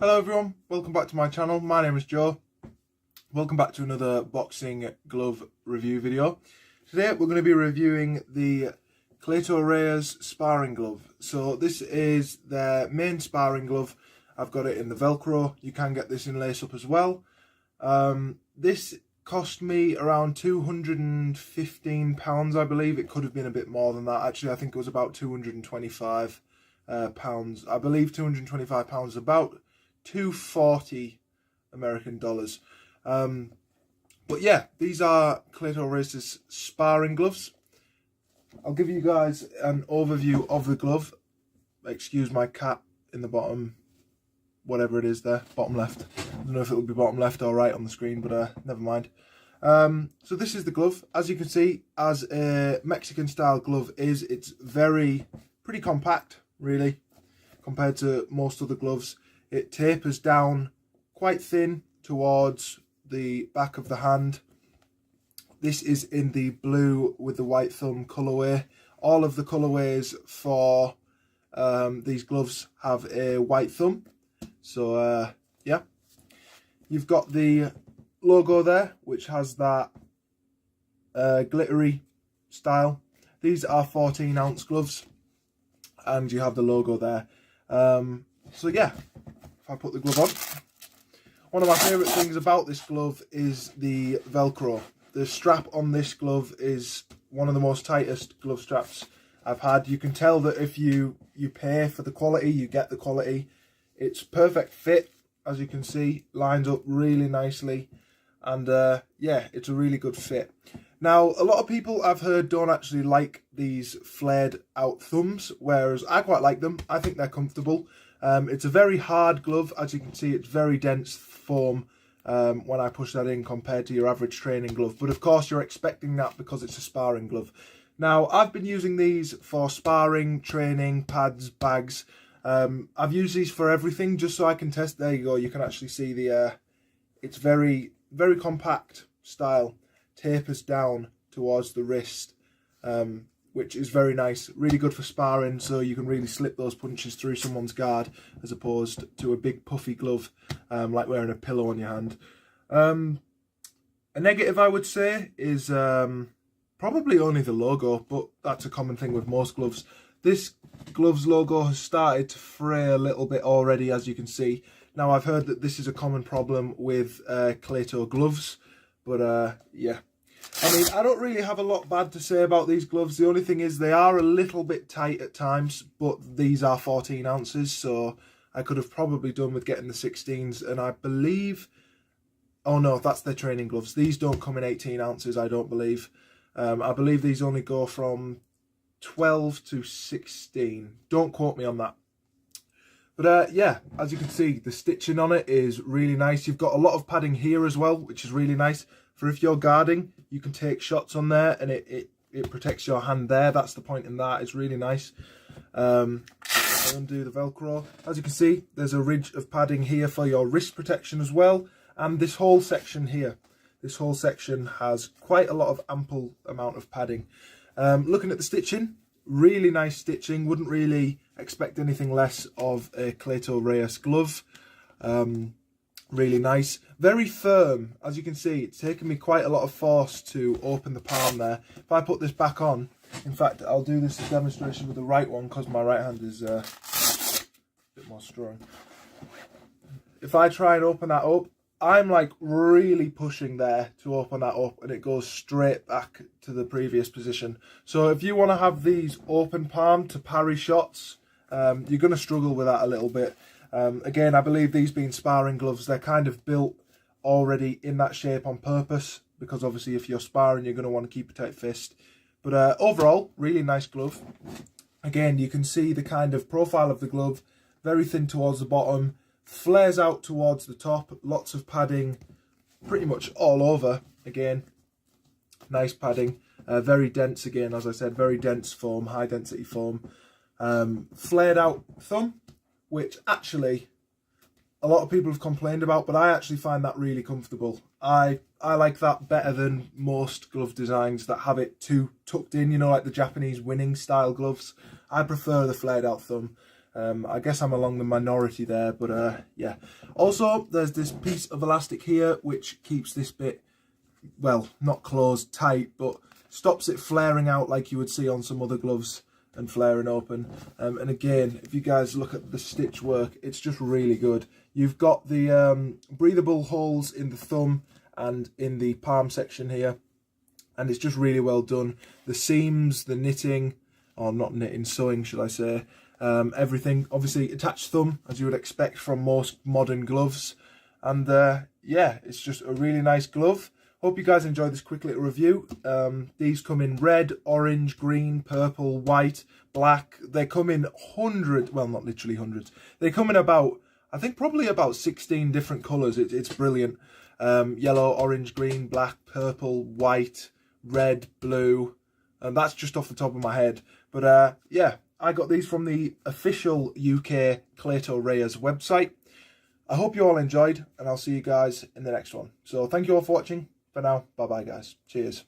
Hello everyone, welcome back to my channel. My name is Joe. Welcome back to another boxing glove review video. Today we're going to be reviewing the Cleto Reyes sparring glove. So this is their main sparring glove. I've got it in the Velcro. You can get this in lace up as well. This cost me around £215, I believe. It could have been a bit more than that. Actually, I think it was about £225. I believe £225, about 240 American dollars. But yeah, these are Cleto Reyes sparring gloves. I'll give you guys an overview of the glove. Excuse my cat in the bottom, whatever it is there, bottom left. I don't know if it will be bottom left or right on the screen, but never mind. So this is the glove. As you can see, as a Mexican style glove is, it's pretty compact, really, compared to most other gloves. It tapers down quite thin towards the back of the hand. This is in the blue with the white thumb colourway. All of the colourways for these gloves have a white thumb. So yeah, you've got the logo there, which has that glittery style. These are 14-ounce gloves, and you have the logo there. So yeah, if I put the glove on, one of my favourite things about this glove is the Velcro. The strap on this glove is one of the most tightest glove straps I've had. You can tell that if you pay for the quality, you get the quality. It's perfect fit, as you can see, lines up really nicely, and yeah, it's a really good fit. Now, a lot of people I've heard don't actually like these flared out thumbs, whereas I quite like them. I think they're comfortable. It's a very hard glove. As you can see, it's very dense foam when I push that in compared to your average training glove. But of course, you're expecting that because it's a sparring glove. Now, I've been using these for sparring, training, pads, bags. I've used these for everything just so I can test. There you go. You can actually see it's very, very compact style. Tapers down towards the wrist, which is very nice. Really good for sparring, so you can really slip those punches through someone's guard as opposed to a big puffy glove like wearing a pillow on your hand. A negative, I would say, is probably only the logo, but that's a common thing with most gloves. This glove's logo has started to fray a little bit already, as you can see. Now, I've heard that this is a common problem with Cleto gloves, but yeah. I mean, I don't really have a lot bad to say about these gloves. The only thing is they are a little bit tight at times, but these are 14 ounces, so I could have probably done with getting the 16s, and I believe... Oh no, that's their training gloves. These don't come in 18 ounces, I don't believe. I believe these only go from 12 to 16. Don't quote me on that. But yeah, as you can see, the stitching on it is really nice. You've got a lot of padding here as well, which is really nice. For if you're guarding, you can take shots on there and it protects your hand there. That's the point in that. It's really nice. I'll undo the Velcro. As you can see, there's a ridge of padding here for your wrist protection as well. And this whole section here, this whole section has quite a lot of ample amount of padding. Looking at the stitching, really nice stitching. Wouldn't really expect anything less of a Cleto Reyes glove. Really nice, very firm. As you can see, it's taken me quite a lot of force to open the palm there. If I put this back on, in fact, I'll do this as a demonstration with the right one because my right hand is a bit more strong. If I try and open that up, I'm like really pushing there to open that up, and it goes straight back to the previous position. So if you want to have these open palm to parry shots, you're going to struggle with that a little bit. Again, I believe these being sparring gloves, they're kind of built already in that shape on purpose, because obviously if you're sparring, you're going to want to keep a tight fist. But overall, really nice glove. Again, you can see the kind of profile of the glove, very thin towards the bottom, flares out towards the top, lots of padding pretty much all over. Again, nice padding, very dense again, as I said, very dense foam, high density foam. Flared out thumb, which actually a lot of people have complained about, but I actually find that really comfortable. I like that better than most glove designs that have it too tucked in, you know, like the Japanese winning style gloves. I prefer the flared out thumb. I guess I'm along the minority there, but yeah. Also, there's this piece of elastic here which keeps this bit, well, not closed tight, but stops it flaring out like you would see on some other gloves and flaring open. And again, if you guys look at the stitch work, it's just really good. You've got the breathable holes in the thumb and in the palm section here, and it's just really well done. The seams, the knitting, or not knitting, sewing should I say, everything, obviously attached thumb as you would expect from most modern gloves. And yeah, it's just a really nice glove. Hope you guys enjoyed this quick little review. These come in red, orange, green, purple, white, black. They come in hundreds, well, not literally hundreds. They come in about, I think probably about 16 different colours. It's brilliant. Yellow, orange, green, black, purple, white, red, blue. And that's just off the top of my head. But yeah, I got these from the official UK Cleto Reyes website. I hope you all enjoyed, and I'll see you guys in the next one. So thank you all for watching. For now, bye-bye guys. Cheers.